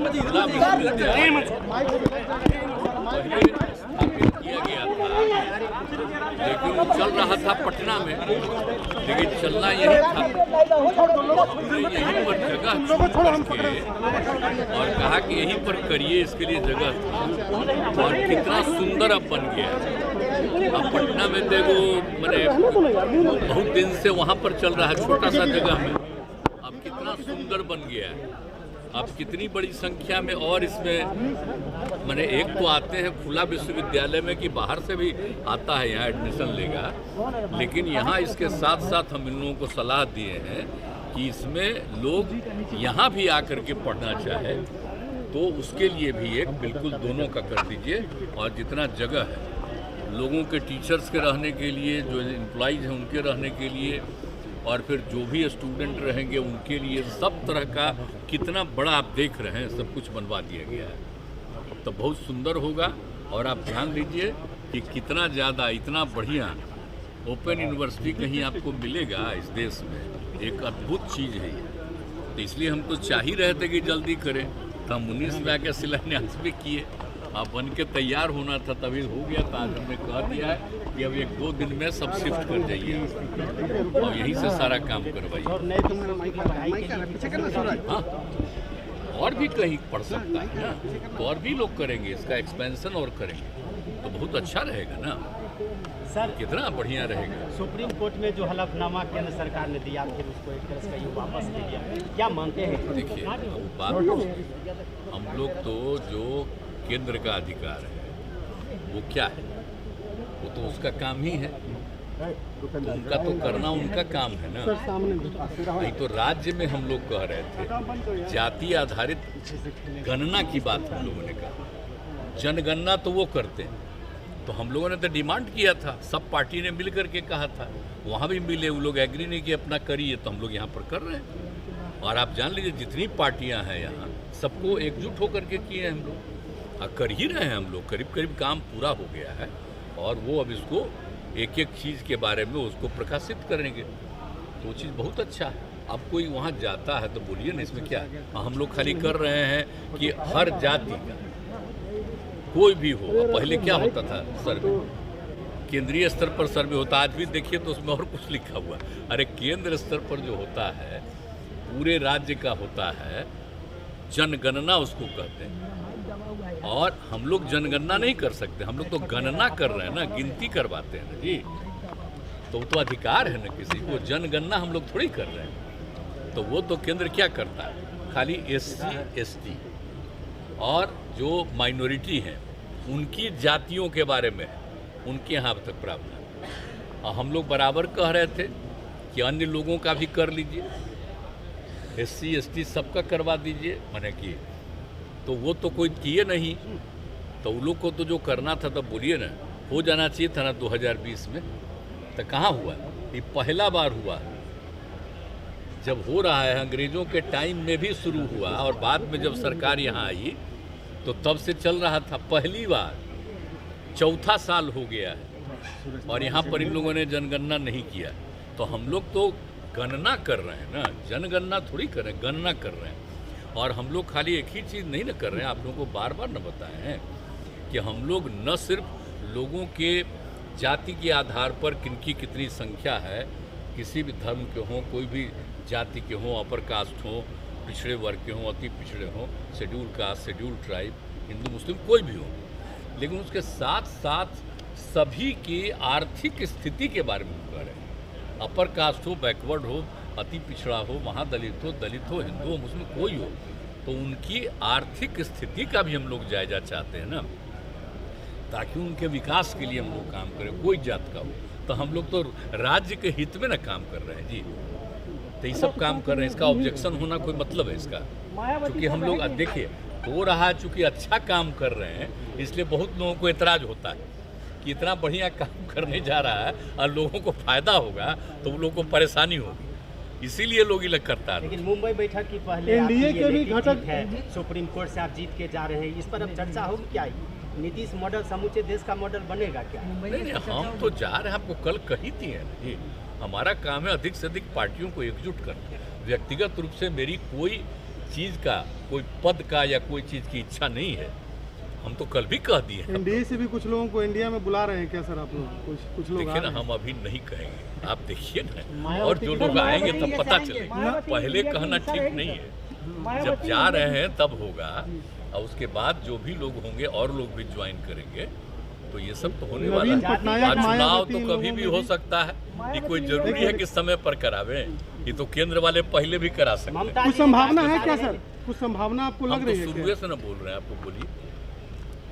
खुला विश्वविद्यालय स्थापित किया गया था, लेकिन वो चल रहा था पटना में, लेकिन चलना यही था। यहीं पर जगह छोड़ के और कहा कि यहीं पर करिए, इसके लिए जगह था। और कितना सुंदर अब बन गया। अब पटना में देखो, मैंने बहुत दिन से वहाँ पर चल रहा है, छोटा सा जगह में, अब कितना सुंदर बन गया है। अब कितनी बड़ी संख्या में, और इसमें मैंने एक तो आते हैं खुला विश्वविद्यालय में कि बाहर से भी आता है यहाँ एडमिशन लेगा, लेकिन यहाँ इसके साथ साथ हम इन लोगों को सलाह दिए हैं कि इसमें लोग यहाँ भी आकर के पढ़ना चाहे तो उसके लिए भी एक बिल्कुल दोनों का कर दीजिए। और जितना जगह है लोगों के, टीचर्स के रहने के लिए, जो एम्प्लॉइज हैं उनके रहने के लिए, और फिर जो भी स्टूडेंट रहेंगे उनके लिए, सब तरह का कितना बड़ा आप देख रहे हैं, सब कुछ बनवा दिया गया है। तो बहुत सुंदर होगा। और आप ध्यान दीजिए कि कितना ज़्यादा, इतना बढ़िया ओपन यूनिवर्सिटी कहीं आपको मिलेगा इस देश में, एक अद्भुत चीज़ है ये। तो इसलिए हम तो चाह ही रहे थे कि जल्दी करें, तो हम 19 लाख का शिलान्यास भी किए। अब बन के तैयार होना था, तभी हो गया था। आज हमने कह दिया है कि अब 1-2 दिन में सब शिफ्ट कर जाइए और यहीं से सारा काम करवाइए। हाँ, और भी कहीं पढ़ सकता है ना, तो और भी लोग करेंगे, इसका एक्सपेंशन और करेंगे तो बहुत अच्छा रहेगा ना सर। कितना बढ़िया रहेगा। सुप्रीम कोर्ट में जो हलफनामा केंद्र सरकार ने दिया, फिर उसको एक तरह से वापस ले लिया, क्या मानते हैं? देखिए, बात हम लोग तो जो केंद्र का अधिकार है वो क्या है, वो तो उसका काम ही है, तो उनका तो करना उनका काम है ना। नहीं तो राज्य में हम लोग कह रहे थे जाति आधारित गणना की बात हम लोगों ने कहा, जनगणना तो वो करते हैं, तो हम लोगों ने तो डिमांड किया था, सब पार्टी ने मिल करके कहा था, वहाँ भी मिले, वो लोग एग्री नहीं कि अपना करिए, तो हम लोग यहाँ पर कर रहे हैं। और आप जान लीजिए जितनी पार्टियाँ हैं यहाँ, सबको एकजुट होकर के किए हैं हम लोग, कर ही रहे हैं हम लोग। करीब करीब काम पूरा हो गया है और वो अब इसको एक एक चीज़ के बारे में उसको प्रकाशित करेंगे, तो वो चीज़ बहुत अच्छा है। अब कोई वहाँ जाता है तो बोलिए ना, इसमें क्या है? हम लोग खाली कर रहे हैं कि हर जाति का कोई भी हो। पहले क्या होता था, सर्वे केंद्रीय स्तर पर सर्वे होता, आज भी देखिए तो उसमें और कुछ लिखा हुआ। अरे केंद्र स्तर पर जो होता है, पूरे राज्य का होता है, जनगणना उसको कहते हैं। और हम लोग जनगणना नहीं कर सकते, हम लोग तो गणना कर रहे हैं ना, गिनती करवाते हैं ना जी, तो वो तो अधिकार है ना किसी को। जनगणना हम लोग थोड़ी कर रहे हैं, तो वो तो केंद्र क्या करता है, खाली SC ST और जो माइनॉरिटी हैं उनकी जातियों के बारे में उनके यहाँ अब तक प्रावधान है। और हम लोग बराबर कह रहे थे कि अन्य लोगों का भी कर लीजिए, SC ST सबका करवा दीजिए, माने कि तो वो तो कोई किए नहीं, तो उन लोग को तो जो करना था तो बोलिए ना, हो जाना चाहिए था ना 2020 में, तो कहाँ हुआ? ये पहला बार हुआ, जब हो रहा है अंग्रेज़ों के टाइम में भी शुरू हुआ और बाद में जब सरकार यहाँ आई तो तब से चल रहा था। पहली बार 4था साल हो गया है और यहाँ पर इन लोगों ने जनगणना नहीं किया, तो हम लोग तो गणना कर रहे हैं ना, जनगणना थोड़ी कर रहे हैं, गणना कर रहे हैं। और हम लोग खाली एक ही चीज़ नहीं ना कर रहे हैं, आप लोगों को बार बार न बताए हैं कि हम लोग न सिर्फ लोगों के जाति के आधार पर किनकी कितनी संख्या है, किसी भी धर्म के हों, कोई भी जाति के हों, अपर कास्ट हों, पिछड़े वर्ग के हों, अति पिछड़े हों, schedule caste, schedule tribe, Hindu Muslim कोई भी हो, लेकिन उसके साथ साथ सभी की आर्थिक स्थिति के बारे में कह रहे हैं। अपर कास्ट हो, बैकवर्ड हो, अति पिछड़ा हो, महादलित हो, दलित हो, हिंदू हो, मुस्लिम कोई हो, तो उनकी आर्थिक स्थिति का भी हम लोग जायजा चाहते हैं ना, ताकि उनके विकास के लिए हम लोग काम करें, कोई जात का हो। तो हम लोग तो राज्य के हित में ना काम कर रहे हैं जी, तो ये सब काम कर रहे हैं। इसका ऑब्जेक्शन होना कोई मतलब है इसका? क्योंकि हम लोग देखिए हो रहा, चूँकि अच्छा काम कर रहे हैं, इसलिए बहुत लोगों को एतराज़ होता है कि इतना बढ़िया काम करने जा रहा है और लोगों को फायदा होगा तो उन लोगों को परेशानी होगी, इसीलिए लोग इलेक्ट करता है। लेकिन मुंबई बैठक की पहले एनडीए के भी घटक है, सुप्रीम कोर्ट से आप जीत के जा रहे हैं, इस पर अब चर्चा होगी क्या? नीतीश मॉडल समूचे देश का मॉडल बनेगा क्या? नहीं, हम तो जा रहे हैं, आपको कल कही थी है जी, हमारा काम है अधिक से अधिक पार्टियों को एकजुट करना। व्यक्तिगत रूप से मेरी कोई चीज़ का, कोई पद का या कोई चीज़ की इच्छा नहीं है। हम तो कल भी कह दिए हैं। एनडीए से भी कुछ लोगों को इंडिया में बुला रहे हैं क्या सर आप लोग? कुछ लोग देखिए ना, हम अभी नहीं कहेंगे, आप देखिए ना, और जो लोग आएंगे तब पता चलेगा। पहले कहना ठीक नहीं है, जब जा रहे हैं तब होगा, और उसके बाद जो भी लोग होंगे और लोग भी ज्वाइन करेंगे, तो ये सब तो होने वाला नवीन है। पटनायक, चुनाव मायावती तो इन कभी लोगों भी में हो सकता है, ये कोई जरूरी है कि समय पर करावे। ये तो केंद्र वाले पहले भी करा सकते हैं। ममता कुछ जी ने संभावना कहा है कि क्या सारे सर? कुछ संभावना आपको हम लग तो रही है शुरुए क्या? से न बोल रहे हैं, आपको बोलिए।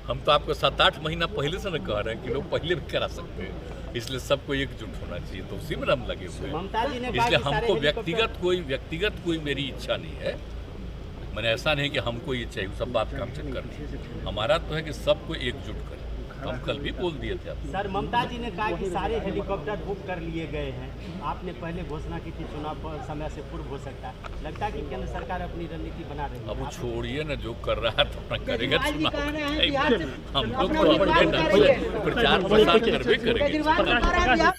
हम तो आपको 7-8 महीना पहले से न कह रहे हैं कि लोग पहले भी करा सकते हैं, इसलिए सबको एकजुट होना चाहिए, तो उसी में हम लगे हुए हैं। ममता जी ने कहा इसलिए कि सारे हमको हेलीकॉप्टर- व्यक्तिगत कोई मेरी इच्छा नहीं है। मैंने ऐसा नहीं कि हमको ये चाहिए, सब बात काम से करनी है। हमारा तो है कि सबको एकजुट करें। हम कल भी बोल दिए थे आपको। सर, ममता जी ने कहा कि सारे हेलीकॉप्टर बुक कर लिए गए हैं। आपने पहले घोषणा की थी चुनाव पर समय से पूर्व हो सकता है। लगता है कि केंद्र सरकार अपनी रणनीति बना रही है। अब वो छोड़िए ना, जो कर रहा है तो अपना करेगा चुनाव। हम लोग अपना तो विपक्ष अपने कर ढंग रही से है। प्रचार प्रसार करबे करेंगे। केजरीवाल बता रहा है कि आप